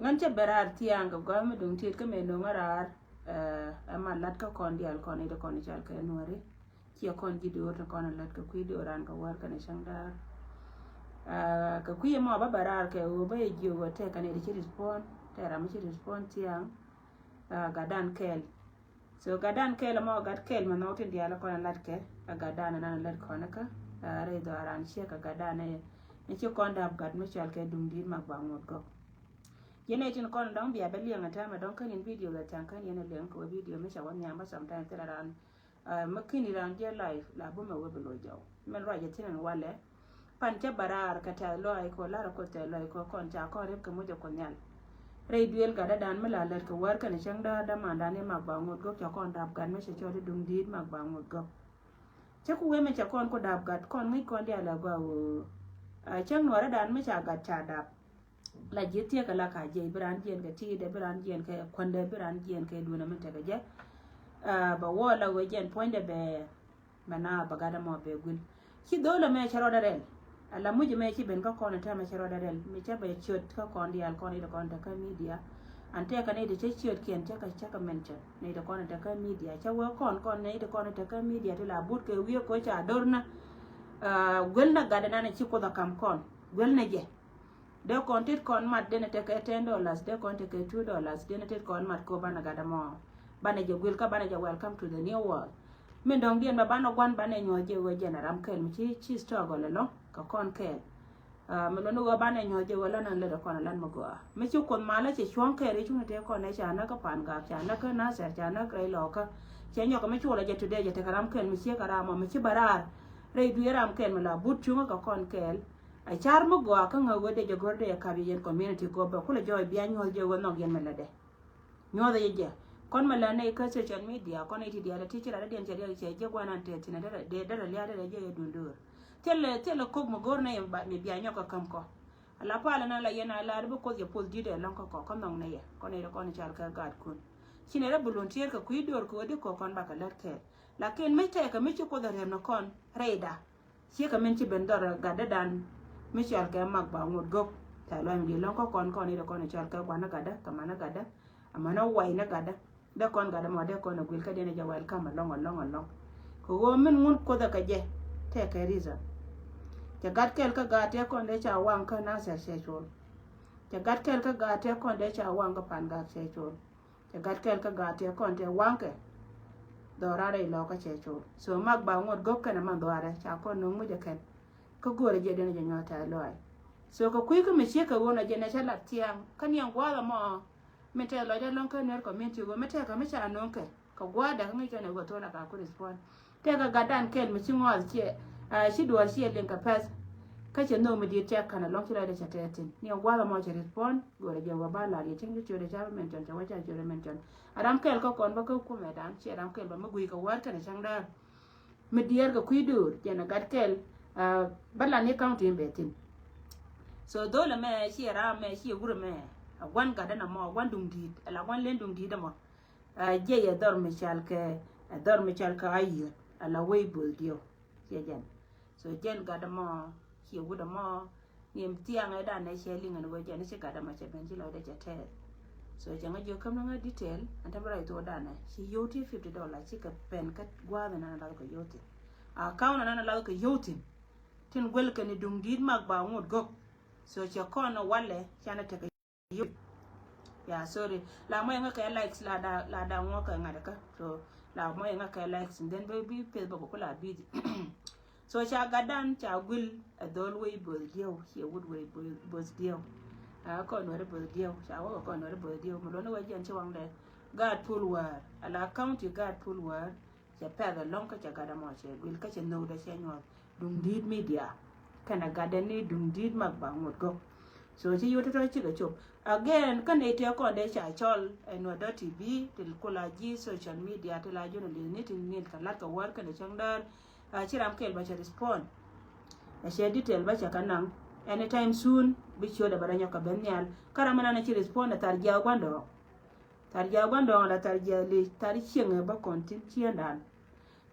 ngan che berar tiang go gam dung tit ke me no ngarar ama lat ka kon dial kon ida kon chal ke nuari ki kon ji do to kon lat ka ku do ran ka war ka ne shangdar ka ku mo ba berar ke o ba ji go te kan ida chi respond te ra mi chi respond tiang gadan kel so gadan kel mo gad kel ma no tin dial kon lat ke gadan na lat kon ka re do ran che ka gadan ne chi kon dab gad mi chal ke dung di mak ba ngot go yene tin kon dong bia be liang ata ma dong kan in video la tan kan yene liang ko video me chawan nyamba sometimes tera ran makini ran je live la bu me we belo jaw men ra je tin wale pan cha barar kata lo ay ko la ko te lo ko kon cha ko rep ko mo jo kon nyal re duel ga da dan me la ler ko war kan chang da ma da ne mak ba ngot go cha kon dab gan me che cho dung dit mak ba ngot go cha ku we me cha kon ko dab gat kon ngi kon dia la go chang no ra dan me cha gat cha dab la jetia kala ka je brand jen ka ti de brand jen ka kwande brand jen ka duna men ta je ba wala we jen point de be mana bagada mo be gul ki dole me charo da rel ala muji me ki ben ka kono ta me charo da rel me cha be chot ka kon di al kon ida kon ta ka media ante ka ne de che chot kien ta ka mention ne de kon ta ka media cha wo kon ne de kon ta ka media to la but ke wi ko cha dorna gol na gada na ci ko da kam kon gol na je de kontit kon mat dene te ke $10 de konte ke $2 dene te kon mat ko bana gada mo bana je gwil ka bana je welcome to the new world min dong dien ba bana gwan bana nyo je we generam kel mi chi struggle lo ka kon kel mi lo no bana nyo je wala nan le kon lan mo go mi chu kon mala che chwon ke ri chu te kon ne cha na ka pan ga cha na ka na sa cha na krai lo ka che nyo ka mi chu la je today je te karam kel mi che karamo mi chi barar re du yaram kel mi la but chu ka kon kel a char mo go ka ngo de je gorde ya kabi yen community ko ba kula joy biya nyol je wono gen melade nyoda je kon mala ne ka social media kon iti dia da teacher da den je je gwana te tina da da ya da je dundur tele ko mo gorna yem ba mi biya nyoka kam ko ala pala na la yena la rubo ko je pol dide lon ko kon nong ne ye kon ne kon char ka gad kun chine ra volunteer ka kuidor ko de ko kon ba ka lat ke lakin me te ka me ko da rem no kon reida sie ka men ci ben dor ga da dan Michal ke mak ba ngut gok ta lo mi lon ko kon ni de kon chal ka kwana gada kamana gada amana wai na gada de kon gada mo de kon gul ka de ne jawal kama long ko go min ngut ko da ka je te ka riza te gat kel ka ga te kon de cha wang ka na se chol te gat kel ka ga te kon de cha wang ka pan ga se chol te gat kel ka ga te kon te wang ke do ra re lo ka che chol so mak ba ngut gok ka na man do ara cha kon no mu je ken ko gore je dena janyo ta loy so ko kuy ko me che ka wona je na chala tiang kan yang gwa mo me te lo de lon ka ner community go me te ka me cha non ke ko gwa da ngi ke ne go to la ka ko respond te ka gadan kel me chingol che shi do shi len ka pas ka che no me di te kana lon chira de cha te tin ni gwa mo che respond gore je wa ba la ye chingi che de cha mention cha wa cha che mention aram kel ko kon ba ko ku me dan che aram kel ba me gui ka war ka ne chang da me dier ga kuy dur je na gad kel bala ne county betin so dole me shi ra me shi guru me wan ga dana mo wan dung di ala wan len dung di da mo je ya dor me chal ka ayo ala way bul dio je jen so jen ga da mo shi guru mo nim tiang da ne she linga no je ne shi ga da ma che ben ji lo de je te so janga jo kam na detail anta bara to da na shi yoti $50 shi ka pen ka gwa na na ka yoti account na na la ka yoti tin gwel ka ni dung dit mak ba ngut gok so che kono wale chana te ka ya sorry la mo nga ka likes la da ngo ka ngada ka so la mo nga ka likes then baby pe ba ko la bi so cha gadan cha gul a dol we bol dio he would we bol dio ko no re bol dio cha wo ko no re bol dio mo no wa jan che wang de god pull war ala county god pull war cha pa ga long ka cha gada mo che gul ka che no da che nyo dung dit media kana gadan ni dung dit mak ba ngut go so ji yoto to chi ga chop again kan e te ko de cha chol no da tv til kula ji social media til la jono li ni tin ni ka la ka war kan chang dar chi ram kel ba cha respond a share detail ba cha kanang anytime soon bi cho da baranya ka benyal karamana na chi respond tar ja gwando la tar ja li tar chinga ba kontin chiendan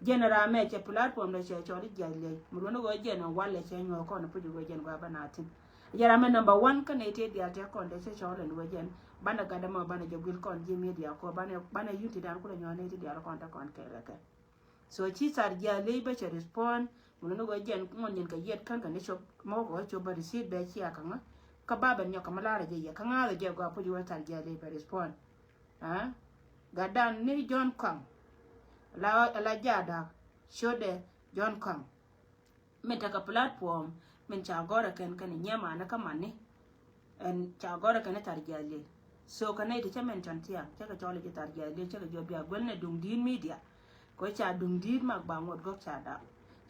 general me che platform da che chori jaile murono go jeno wale che nyo ko no puju go jen go banatin yara me number 1 ka ne te dia te kon de che chole lu jen bana gada ma bana jogil kon ji media ko bana yuti dan ko nyone te dia kon ta kon ke ke so chi sar ja le ba che respond mun no go jen mon yen ka yet kan ne chop mo go cho ba receipt be chi aka nga ka ba ben nyoka malara je ya ka nga je go apu ju sar ja le ba respond ha gadan ni John Kang la jada shode John Kang meta ka platform men cha gora kan nyama na kama ne en cha gora kan tar ja le so kana ite chamen tantia chaka chole je tar ja le chaka jo bia gwelne dung din media ko cha dung din mag ba ngot go cha da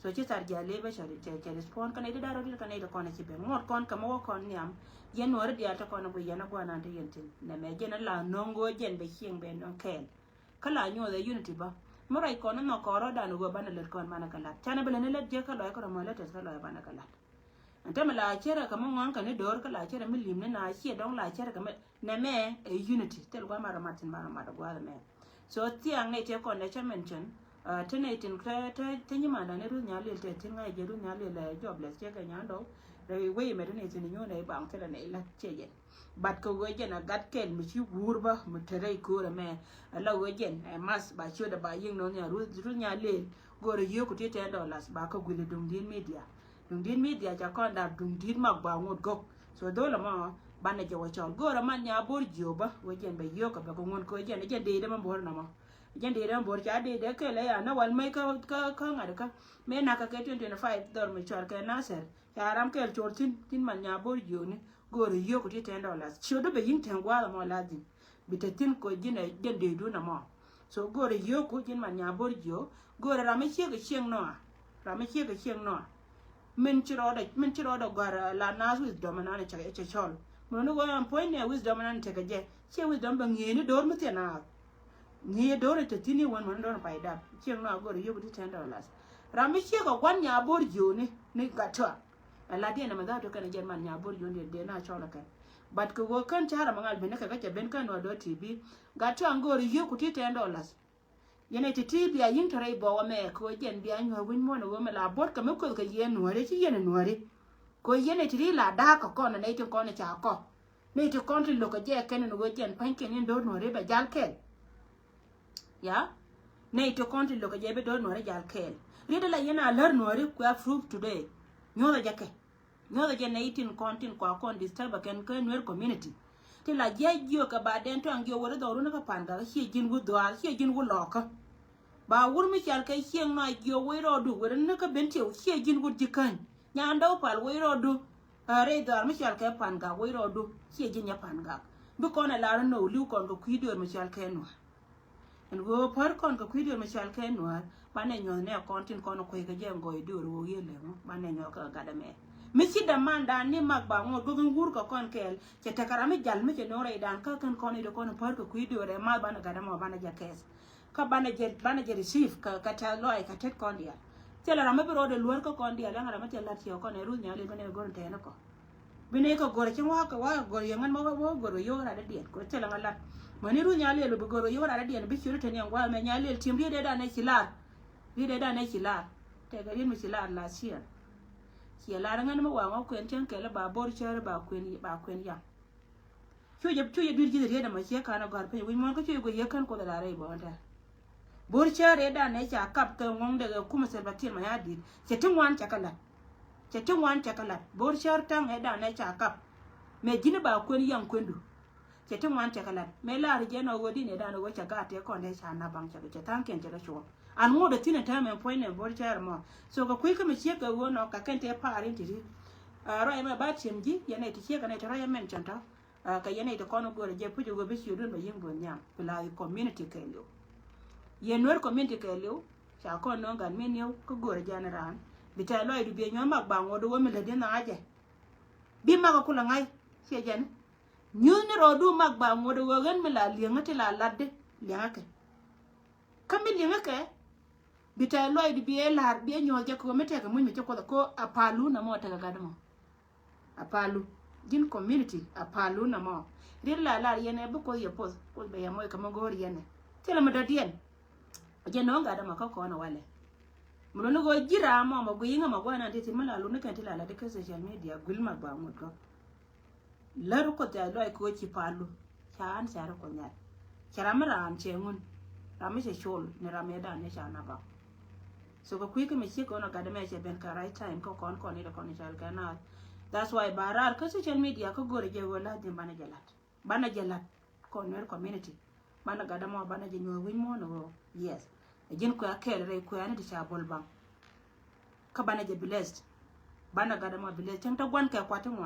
so chi tar ja le ba chari che respond kana ite daro dir kana ite kona chi be ngot kon kama kon nyam yen wor dia ta kona bu yana go na te yentin na me je na la nongo jen be chieng be non ken kala nyo the unity ba morai kona no koro da no go bana le kon mana kala chana bele ne le je ka lo ko mo le te ka lo bana kala ante la chera kama ngon kan dor ka la chera milim ne na chi dong la chera kama na me e unity tel gwa mara matin mara mara gwa me so tiang ne te kon ne cha mention tene tin ka te nyima da ne ru nya le te tin ngai je ru nya le le jobless che ka nya do re we me ne tin nyo ne bang te ne la che je bat ko go je na gat ken mi chi gurba mu tere ko re me la go je mas ba chu da ba yin no nya ru nya le go re yo ku te $10 ba ko gule dum din media dung din media cha kon da dung din mag ba ngot go so do la ma ban ne jo chon go ra man nya bor jo ba we jen be yo ka ba ko ngon ko jen de ma bor na ma jen de bor cha de ke le ya na wal mai ka ngada ka me na ka ke 25 dor mi char ke na ser ya ram ke chor tin man nya bor jo ni go re yo ko $10 cho do be yin ten gwa la ma la din bitatin ko jen de du na ma so go re yo ko jen man nya bor jo go ra me che ke chieng no ra me che ke chieng no min chiro da gwara la nas wisdom na ne chaga che chol mono go am point ne wisdom na ne chaga je che wisdom ba ngeni dor mute na ngi dor te tini won mon dor paida che no go yo buti $10 rami che go gwan nya bor joni ni gatwa la dia na maga to kana jerman nya bor joni de na chola kan but ko go kan chara mangal ben ka ga ben kan no do tv gatwa ngor yo kuti $10 yene ti tibi ya yin tare bo wa me ko jen bi anyo win mo no me la bot ka me ko ka yen nuare ti yen nuare ko yene ti la da ka ko na ne ti ko na cha ko ne ti kon ti lo ka je ken no go jen pan ken ndo nuare ba jal ken ya ne ti kon ti lo ka je be do nuare jal ken ri da la yena lar nuare ko approve today nyo da jake nyo da je ne tin kon tin ko kon disturb ken ken nuare community ti la je jo ka ba den to an jo wore do ru na ka pan ga hi jin gu do al hi jin gu lo ka ba wur mi chal kai hieng na jo we ro du wur na ka ben tiu hi jin gu jikan nya ndo pal we ro du re dar mi chal kai pan ga we ro du hi jin ya pan ga bu ko na la no lu kon ko kwido mi chal kai no en go par kon ko kwido mi chal kai no ba ne nyo ne kon tin kon ko ga je ngo du ro ye le ba ne nyo ka ga da me mi ci da manda ni mag ba ngo do ngur ko kon kel ce takara mi jal mi ce no re dan ka kan kon do kon par ko kwido re ma ba na ga da mo ba na ja kes ka bana je receive ka ta loy ka tet kon dia tela rama biro de luar ko kon dia la ngara mate la tiyo kon e ru nya le bane gon te na ko bine ko gore chen wa gore yangan ma wo gore yo ra de dien ko tela ngala mani ru nya le lu gore yo ra de dien bi chiru te nyang wa me nya le tim ri de da na chilar ri de da na chilar te ga rin mi chilar la sia ki la ngan ma wa ko en chen ke la ba bor chere ba kwen ya chuye bir ji de da ma che kana gar pe wi mo ko chuye go yekan ko da re bo da bor chere da ne cha kap ke ngong de kuma selbatin ma ya di che tingwan chakala bor chere tang e da ne cha kap me jini ba kwen yang kwendu che tingwan chakala me la ri je no go di ne da no go cha ga te ko ne cha na bang cha che tang ken che cho an mo de tin ta me point ne bor chere mo so ko kwi ka me che ka wo no ka ken te pa rin ti ro e ma ba tim ji ye ne ti che ka ne ta ya men chanta ka ye ne to kono go je pu go bi shi dun ba yin go nya pla community ke lo ye nor community ke lo cha ko no gan men yo ko go general bi ta lo du bi nyo ma ba ngo do wo me le de na aje bi ma ko la ngai che jen nyu ne ro du ma ba ngo do wo gan me la li ngati la ladde li ngake kam li ngake bi ta lo du bi e la bi nyo je ko me te ka mun me ko apalu na mo ta ga gadamo apalu din community apalu na mo rilla la yene bu ko ye pos ko be ya moy kama gor yene tela ma dodien je no ga da ma ko na wale muno go jira mo ma go yinga ma go na tete mala lu ne kan tela la de social media gulma ba mo ko laru ko ta lo ko chi palu chan sa ko nya charamran chengun rame che chol ne rame da ne chana ba so ko kwike me chi ko na gada me che ben ka right time ko kon kon ida kon chal kana that's why barar ko social media ko gore je wala de bana jalat kon wer community bana gada mo bana je nyo win mo no yes jin ko akel re ko ani cha bol bang ka bana je blessed bana gada mo blessed tan ta gwan ka kwatin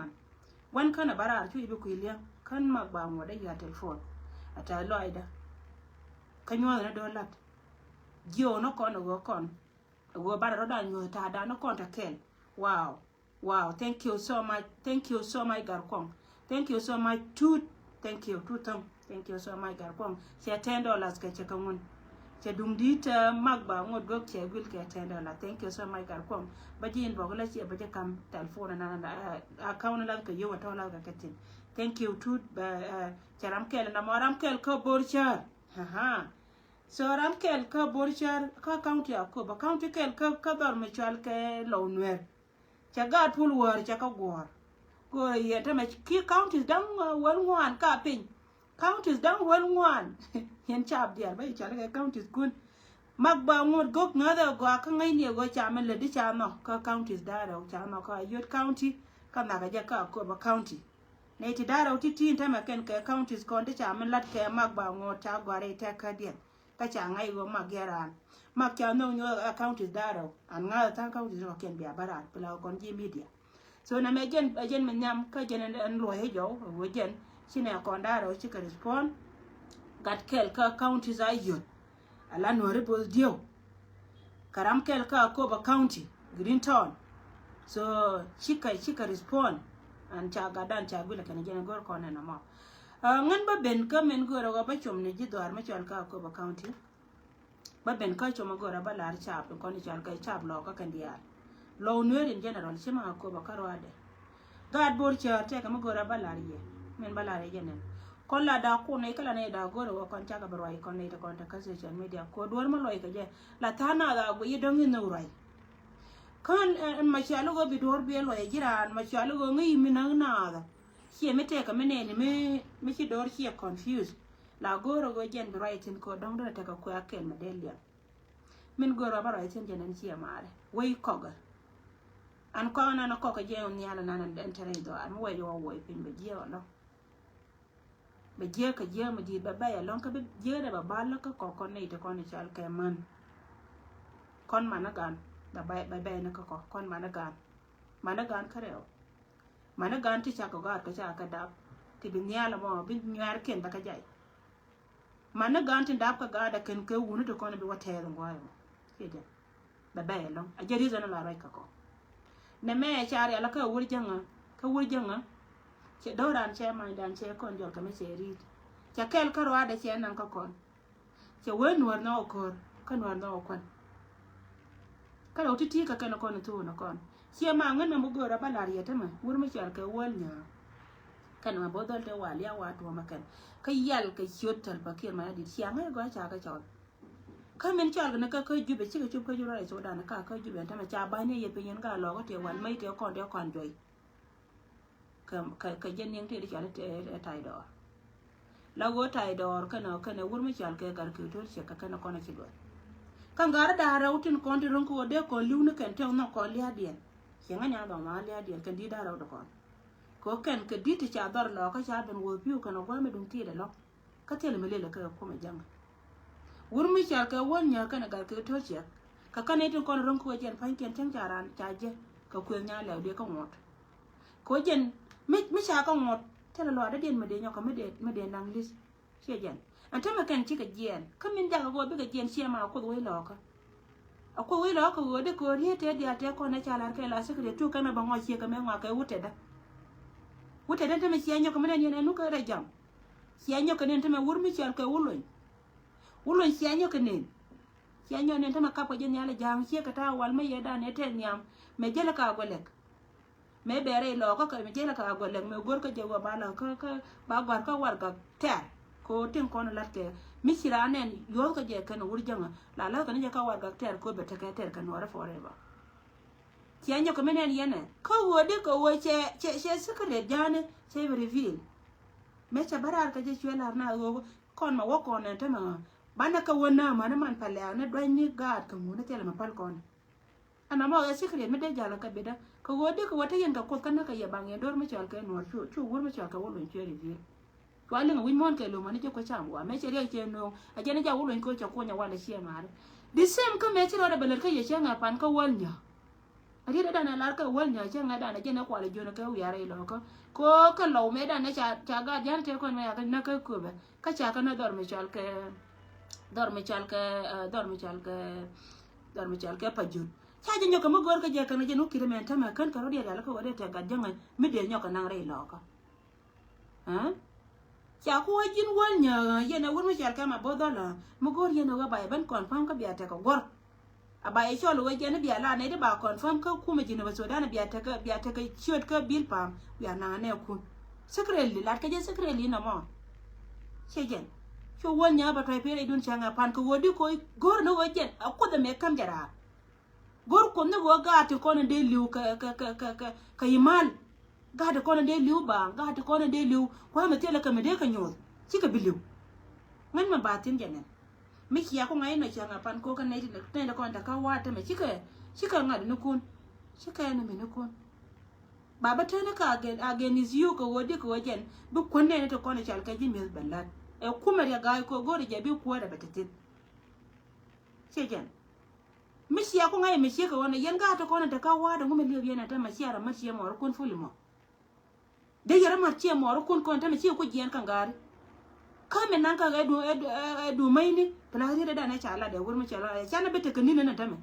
wan kana barar chu ibe ku ilya kan ma ba mo da ya telephone ata lo aida kanyo na dolat gio no kon go kon go bara roda nyo ta da no kon ta kel wow thank you so much garkong thank you so much thank you so much garkong che $10 ka che kamun che dum dit magba ngod go che gul ke $10 thank you so much garkong bajin bogla che baje kam telephone na account la ka yo to la ka ketin thank you charam kel na maram kel ko borchar so ram kel ka borchar ka county ko ba county kel ka dor me chal ke lonwer cha gat pul war cha ka go ye ta me ki counties dang wel wan ka pin counties dang wel wan yen chap dia ba cha ke counties kun mag ba ngod gok ngada go ka ngai ne go cha me le di cha no ka counties da ro cha no ka yot county ka na ga ja ka ko ba county ne ti da ro ti tin ta me ken ke counties kon ti cha me lat ke mag ba ngod cha go re ta ka dia ka cha ngai go mag yaran mag cha no nyo counties da ro an nga ta counties no ken bia barat pla kon ji media so na me jen me nyam ka jen an lo he jo wo jen sine kon da ro chi ka respond gat kel ka counties ayot ala no rebel dio karam kel ka ko ba county green town so chika respond an cha gadan cha gula kan jen gor kon na ma ngan ba ben ka men goro ba chom ne ji dwar ma chal ka ko ba county ba ben ka chom goro ba lar cha ko ni chal ka cha lo ka kan dia lo no in general chima ko ba karwade gad bor cha te ka ma goro ba lar ye men ba lar ye nen kon la da ko ne kala ne da goro kon cha ka barwai kon ne ta kon ta ka social media ko dwar ma loy ka je la tana da go yi don no rai kan ma cha lo go bi dor bi lo ye jiran ma cha lo go ngi mi na na da she me te ka me ne me chi dor she confused la goro go jen bi right in ko dong da ta ka ko akel ma delia min goro ba right in jen chi amare wai koga an ko na ko ka je on yala na den tere do an wo yo wo pin be je no be je ka je ma di ba ba ya lon ka be je da ba ba la ka ko ne te ko ni chal ke man kon managan da ba na ka ko kon managan kare o managan ti cha ko ga ka cha ka da ti bi nyala mo bi nyar ken ba ka jai managan ti da ka ga da ken ke wunu to ko ne bi wate ro ngwayo ke je ba ba ya lon a je ri zana la rai ka ko ne me chari ala ka wurjanga che doran che mai dan che kon jol ka me che ri cha kel ka ro da che nan ka kon che wen war no kor kan war no kon ka ro ti ka ken kon tu no kon che ma ngan ma go ra balar yeta ma wur me char ka wal nya kan ma bodol te wal ya wa to ma kan ka yal ka chotal ba ke ma di sia ma go cha ka chol ka men chal na ka jube chi ka chup ka jura so da na ka jube ta ma cha ba ne ye pe yen ka lo ko te wan mai te kon joy ka jen ning te di chal te tai do la go tai do kana wur me chal ke gar ke to che ka kana kona chi do ka ngar da ra utin kon ti ron ko de ko liu ne ken te no ko lia dien che nga nya do ma lia dien kan di da ra do ko ken ke di ti cha dor lo ka cha ben wo piu kana go me dum ti de lo ka te le me le ka ko me jang wurmi char ka won nya kana gar ke to che ka kane tin kon ron ko jen pan ken tan jaran cha je ka ku nya le de ka ngot ko jen mi cha ka ngot te lo da den me de nya ka me de nang lis che jen anta ma kan chi ka jen ka min ja ka go bi ka jen che ma ko we lo ka ko we lo ka go de ko ri te dia te ko na cha lan ka la se ke tu kana ba ngo che ka me ngwa ka wute da te me che nya ka me ne nu ka re jam che nya ka ne te me wurmi char ka ulon sianyo kenen sianyo ne tama kapo je nyale jang sie kata wal me yeda ne te nyam me jela ka golek me bere lo ko me jela ka golek me gor ko je wa bala ka ba gwar ka war ka te ko tin kon latte misira nen yo ko je kan wurjanga la ka ne ka war ka te ko be te ka te kan wara forever Chia nyo kame nen yene. Ko wode ko wo che secret jane che reveal. Me cha barar ka je chwela na go kon ma wo kon ente ma. Bana ka wona ma na man pale na do ni gad ka mu na tele ma pal kon. Ana mo ya secret me de jala ka beda. Ko wode ko wata yen ka ko kana ka ya bang dor me chal ka no chu wor me chal ka wo che reveal. Wale nga win mon ke lo mani ko chambwa me che re che no a je ne ja wo ko cha ko nya wala che ma. The same ka me che ro da beler ka ye che nga pan ka wal nya. Ari da na lar ka wal nya che nga da na je na kwale jo na ka wi are lo ko ka lo me da na cha ga jan te ko me ya na ka ku be ka cha ka na dor me chal ke pa ju cha je nyo ka mo gor ka je ka na je no kire men ta ma kan ka ro dia la ka wade ta ga janga me de nyo ka na re lo ka ha cha ko jin wal nya ye na wor me chal ka ma bodola mo gor ye no ga ba ban kon pam ka bia ta ko gor aba e cholo we jene bia la ne de ba confirm ka kuma jina ba soda na bia ta ka chiot ka bil pam ya na ne ku secretly la ka je secretly na mo chejen cho won nya ba tai pere dun changa pan ko wodi ko gor no wajen akko da me kam jara gor ko ne go ga te ko ne de liu ka yimal ga de ko ne de liu ba ga de ko ne de liu ko me tele ka me de ka nyo ci ka biliu man ma batin jenen me kia ko ngai na changa pan ko kan nei ne ko ta ka wa ta me chika ngad no kun chika na me no kun baba ta na ka again is you ko wodi ko wajen bu ko ne to ko ne chal ka ji me ballat e kuma ya ga ko gori je bi ko da batatin chejen me kia ko ngai me chika wona yen ga to ko ne ta ka wa da mu me liyo yana ta ma chia ra ma chia mo kun fulimo de yara ma chia mo kun ko ta me chia ko jian kan gari kame nan ka ga du mai ni pala ri da na chala da gurmi chala ya na bete kanina na tame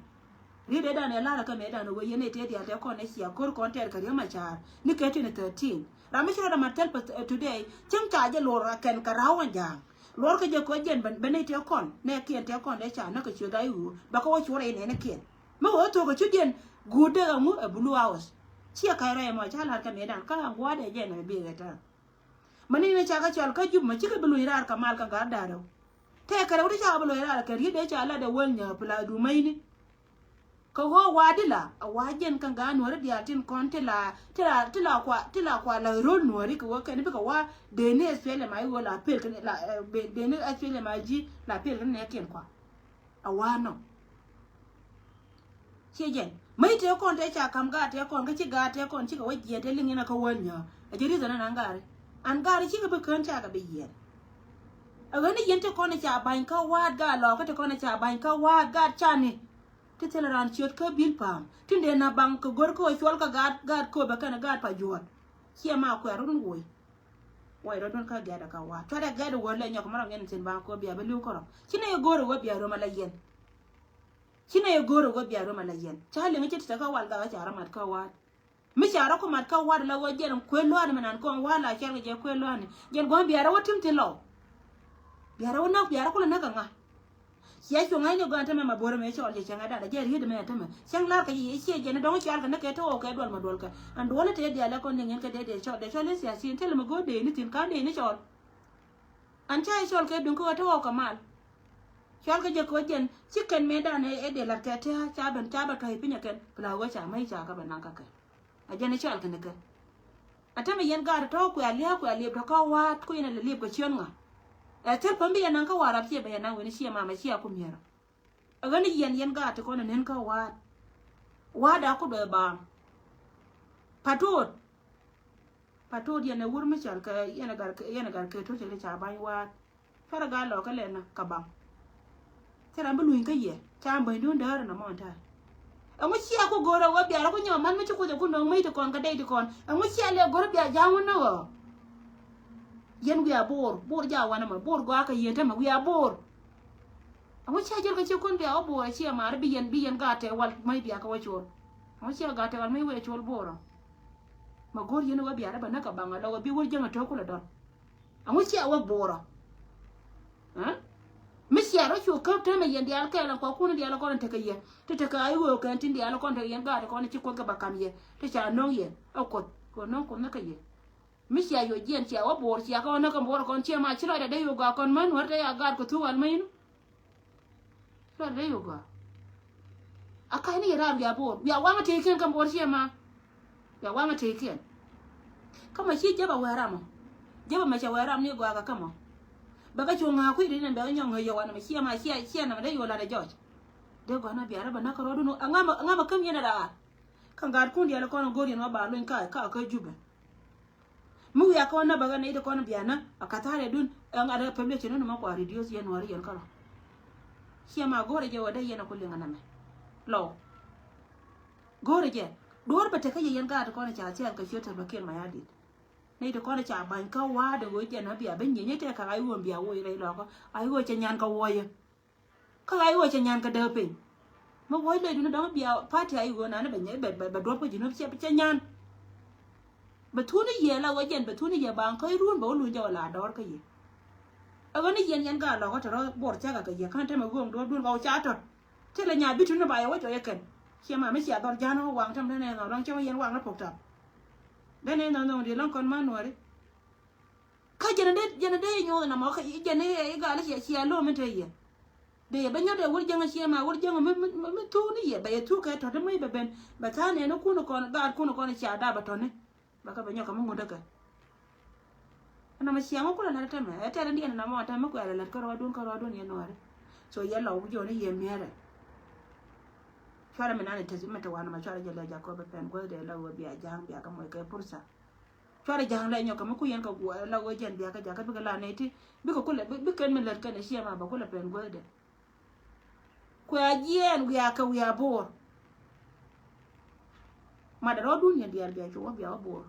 ri da na la ka me da no we ne te dia ta ko ne sia kor ko ter ka ri ma cha ni ke te ne 13 ra me shira da matel today chem ka je lor ken ka rawan jang lor ka je ko jen ben ne te kon ne kien te kon de cha na ka chu da yu ba ko chu re ne kien me wo to ko chu den gude ga mu e blue house sia ka ra ma cha la ka me da ka ngwa de je na bi ga ta mani ne cha ka chal ka jub ma chika bulu irar ka mal ka ga daro te ka rawri cha bulu irar ka ri de cha la de wol nya pla du mai ni ko ho wadila a wajen kan ga no ri atin kon tila kwa la ron no ri ko ka ni ka wa de ne espele mai wala pel kan la de ne espele mai ji la pel kan ne ken kwa a wa no chejen mai te kon te cha kam ga te kon ka chi ga te kon chi ka wa je te lingi na ka wol nya a jiri zana na ngare an gari chi ka be kan cha ka be yen a gani yente ko na cha ban ka wa ga lo ka te ko na cha ban ka wa ga cha ni te tele ran chiot ka bil pam tinde na bang ko gor ko chol ka gad ko ba kana gad pa juot chia ma ko run woi ro don ka ga da ka wa to da ga da wala nya ko mara ngene tin ba ko biya be lu ko ro chine ye goro wa biya ro mala yen chine ye goro wa biya ro mala yen cha le ngi ta ka wal ga cha ra mat ka wa mi cha ra ko mat ka wa la wa jen ko lo an manan ko wala cha ga je ko lo an jen go biya ra watim ti lo biya ra na biya ra ko na ka nga ya cho ngai no ganta ma bore me chol je changa da je ri de me tama chang la ka yi che je na dong chal ka na ke to ka dol ma dol ka an dole te dia la ko ningen ka de chol de chol sia sin tel ma go de ni tin ka de ni chol an cha chol ke dun ko to ka mal chol ka je ko jen chicken me da ne e de la ka ta cha ba ka hi pinya ken pla go cha mai cha ka ba na ka ka a je ni chol ka ne ka atama yen ga to ku ya le to ka wa ku ina le ko chion nga tel pambi ya nan ka wara pie ba ya nan wani shi mama shi ku miyara agani yen ga ta ko nan ka wa da ku da ba patot ya na wurmi chal ka yana gar ka to chele cha ban wa fara ga lo ka le na ka ba tera mbulu ka ye cha mba ndun da na monta amu shi ku gora wa biya ku nyama man mi ku da ku no mai to kon ka dai to kon amu shi ale gora biya jamu no yen we are bor ja wana ma bor ga ka yente ma we are bor amu cha jer ka che kon bia bor chi ma bi yen ga te wal mai bia ka wacho amu cha ga te wal mai we chol bor ma gor yen wa bia ba na ka banga lo bi wor janga to ko la don amu cha wa bor ha mi sia ro chu ka te me yen dia ka la ko ku dia la ko te ka ye te ka ai wo ka tin dia la ko te yen ga te ko ni chi ko ga ba kam ye te cha no ye o ko no ko na ka ye mi sia yo jen sia wa bor sia ko na ko bor kon sia ma chira da yo ga kon man war da ya gar ko tu wal mai no da yo ga akai ni ram ya bor ya wanga teken kam bor ma ya wanga teken kama shi jaba waramo jaba ma cha waram ni gwa ka kama baga chunga ku ri nan ba nyong yo wana ma shi na da yo la da joj de gwa na biara ba na ka rodu no ngama kam yana da kan ga kun dia la kono gori no ba lun ka juba mu ya ko na baga ne da kono biana akatare dun an ada pemle chino ma kwa radio si yan wari yan kala shi ma gore je wada yana kullin aname lo gore je dor ba ta kai yan ga da kono cha cha ka shota ba ken ma yadi ne da kono cha ban ka wa da go je na biya ban nye te ka ai won biya wo rai lo ko ai wo cha nyan ka wo ye ka ai wo cha nyan ka da pe ma wo le dun da biya party ai wo na na ba nye ba do ko jino cha nyan ba tuni ye la wo jen ba tuni ye ban kai ruon ba lu ja la dor ka ye agoni yen ga lo ko to bor cha ka ye kan te ma gom do dun ba cha to te la nya bitu na ba ye wo to ye ken khi mà mấy chị đòn cha nó quăng trong thế này nó đang cho yên quăng nó phục tập đây này nó đi long con man rồi cái chuyện đấy nhau là mà cái chuyện này cái là chị luôn mới thấy vậy để bây giờ để uống chăng chị mà uống chăng mới thu này vậy bây giờ thu cái thằng mấy bên bà thà này nó cũng còn đã cũng còn chả đã bà thằng này bà cái bây giờ cảm ơn được nó mà chị cũng là nó thế mà thế là đi nó mà thằng mới quay lại cái rồi đun vậy nó rồi giờ lâu bây giờ nó yên mẹ rồi chora menane tazima to wana machora jela jacob pen go de lawo biya jang biya ka moy kay pursa chora jang la nyoka maku yen ka go lawo jen biya ka jaka bi la neti bi ko kula bi ken men ler kan shi ma ba kula pen go de ko ajien biya ka wiya bor ma da rodun yen biya biya jo biya bor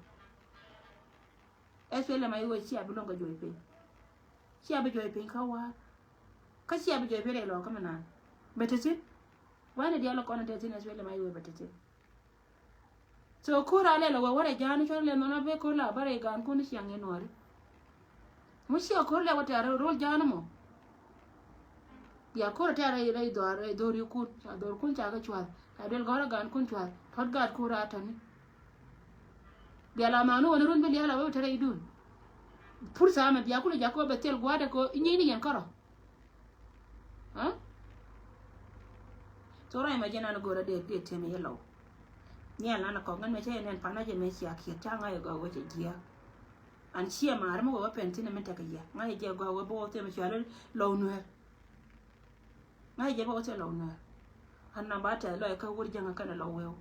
esele mai wo shi abi longa joy pe shi abi joy pe ka wa ka shi abi joy pe lo ka mana betete wani dia lo kono de tin aswele mai we batete so kura le lo wore jani chon le no be ko la bare gan kun siang enore mo shi ko le wata ro jani mo ya ko ta rai do ri ku do kun ta ga chwa ta del gora gan kun chwa thot ga kura tani dia la manu woni run be dia la we tare idun pour ça me dia ko le jakob betel gwade ko nyini yen karo ha Tora imagine na gora de teme yellow. Nia lana kongan me chen and panaje me sia ki tanga yo go je gia. And she ma mo go pentin me take ya. Ngai je go bo te me chale low no. Ngai je bo te low no. Hanna ba ta lo ka wuri janga kana low weo.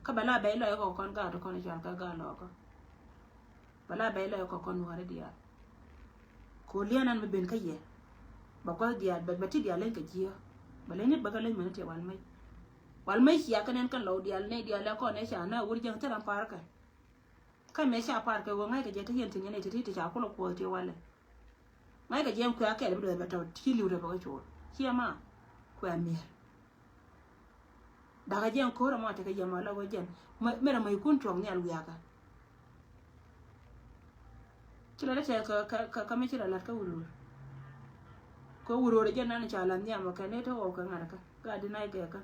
Ka bala be lo ko kon ga to kon ja ga lo ko. Bala be lo ko kon ware dia. Ko lianan me ben kaye. Ba ko dia ba ti dia len ka gia. Balai ni baga lai manate walmai shi ya kanen kan laudi alne dia la ko ne sha na wurjan taran farka kan me sha farka go ngai ga je ta yentin ne ta ta ko ko je wala ngai ga je ku aka da ba ta tiliu da baga cho shi ma ku ya me daga je ko ra ma ta ga je ma la wajen mera mai kun tong ne alwiya ka kila da ka me kila la ka wuru ko wuro je nan cha lan ya maka ne to ko ngara ka ga dinai ga ka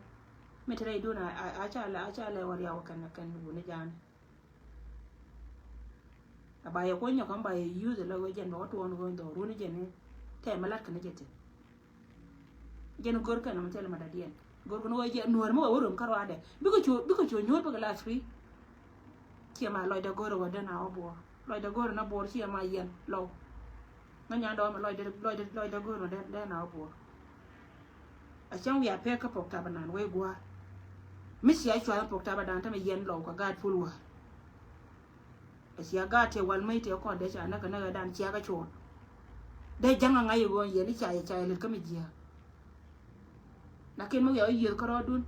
metre duna a cha la war ya kan bu ne jan aba ya ko nya kan ba use la wajen ba to won go do ru ne je ne te malat kan je te je no gor kan ma tele ma da dien gor ko no je nuor mo wuro karo ade bi ko cho nyot ba la free ti ma loy da gor wa da na obo loy da gor na bor ti ma yen lo nó nhà đó mà lôi da go nó đen nào bùa ở trong nhà pe cái bọc ta bàn quay qua mấy xí ai chọn bọc ta bàn ta mà yen lẩu cả gạt phun qua ở xí gạt thìวันmấy thì còn để trả nó cái nó đàn chia cái chỗ đây chẳng ngay rồi yen đi chạy lên cái gì là cái mới ở dưới cái đó đun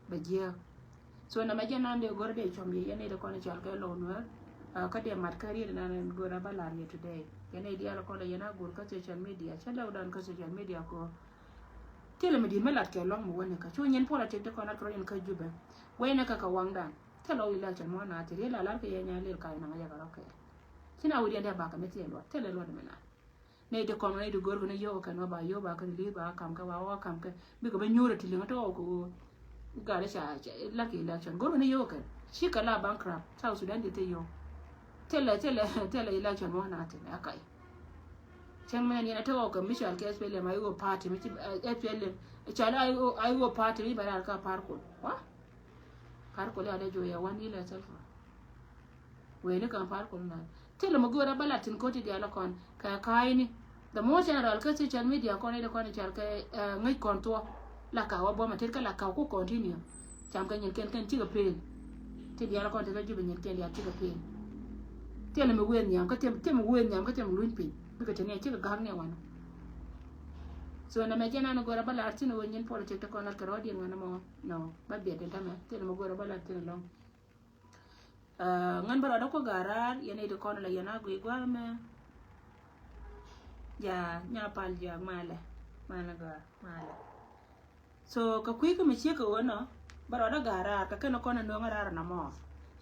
bây giờ so na majen nan de gore de chombi yene de kono chal ke lo no ka de mat career na gora balar ye today yene dia lo kono yena gur ka social media chala udan ka social media ko tele me di melat ke long mo wona ka chu nyen pola te de kono tro yen ka jube wena ka wangdan telo ila chan mo na te la lar ke yenya le ka na ya ka ke sina wudi ande ba ka meti lo tele lo de mena ne de kono ne de gor ko ne yo ka no ba yo ba ka li ba kam ka wa kam ka bi ko be nyura ti linga to ko gare cha lucky election goro ne yo kan shi kala bankrupt South Sudan de te yo tele election mo na te akai Chang man yana to ko Michel ke SPLM ay go party mi SPLM chala ay go party mi bara ka parko wa parko le ale jo ya wani la selfa we ne kan parko na tele mo gora balatin ko ti ala kon ka kai ni the most general ka social media kon ile kon chal ka ngai kon to la ka wa bo ma tel ka la ka ko continue cham ka nyen ken ti ga pe ti ala kon te ga jibe nyen ken ya ti ga pe tele mo wen nyam ka tem wen nyam ka tem luin pin because tenia chiga garne wana so na mejana no gora bala artino wonyen politique ko na karodi wana mo no ba be de tama tele mo gora bala tele long ngan bara ko garar yene de kono la yana go igwame ya nya pal ya male ga male so ka kuika me cheka wono bara da garar ka kana kono no ngarar na mo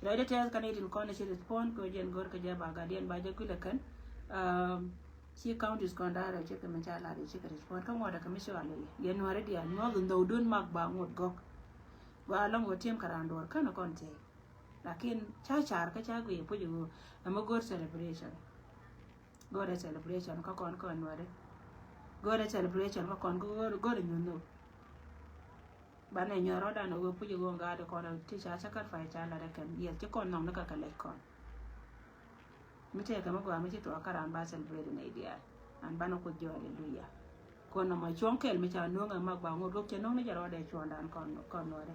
so ide tes kanidin kono chi respond ko jen gor ka jaba gadien ba je kulakan she counties kondara che ke menjala de che ke respond ka ngoda ka misho ale ye no re dia no go dun mag ba ngot gok wa long wo tem karandor kana konte lakin cha char ka cha go po ju am go celebration ka kon wore go celebration ka kon go no ba ne nyoro da no go po ju go ga de kon ti cha cha ka fa cha la de kan ye che kon no ka le kon mite kama kwa mite to akara amba celebrate na idea an bana ko jo hallelujah kono ma chonkel mi cha no nga magba ngo dok che no ne jaro de chonda kon no re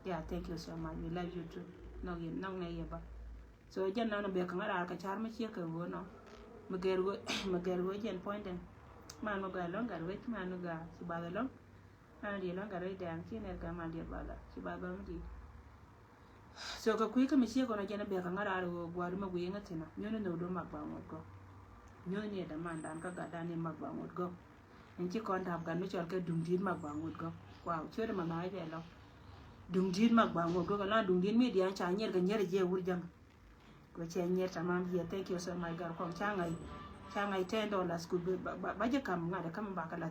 yeah thank you so much we love you too no yin no ne yeba so jan na no be kan ara ka char ma che ka wo no mager go jen point den man mo ga long gar wet man ga si ba long an di long gar de an chine ga man di bala si ba ba mi so ka kuika mi che kono jena be ka ngara ro gwaru ma guyenga tina nyono no do magba ngotgo nyono ne da man dan ka ga dani magba ngotgo en ci kon tab gan mi chol ke dungdin magba ngotgo wow chere ma na je lo dungdin magba ngotgo ka la dungdin mi dia cha nyer ga nyer je wurjam ko che nyer tamam ye thank you so my god kom changai $10 could ba je kam ngada kam ba kala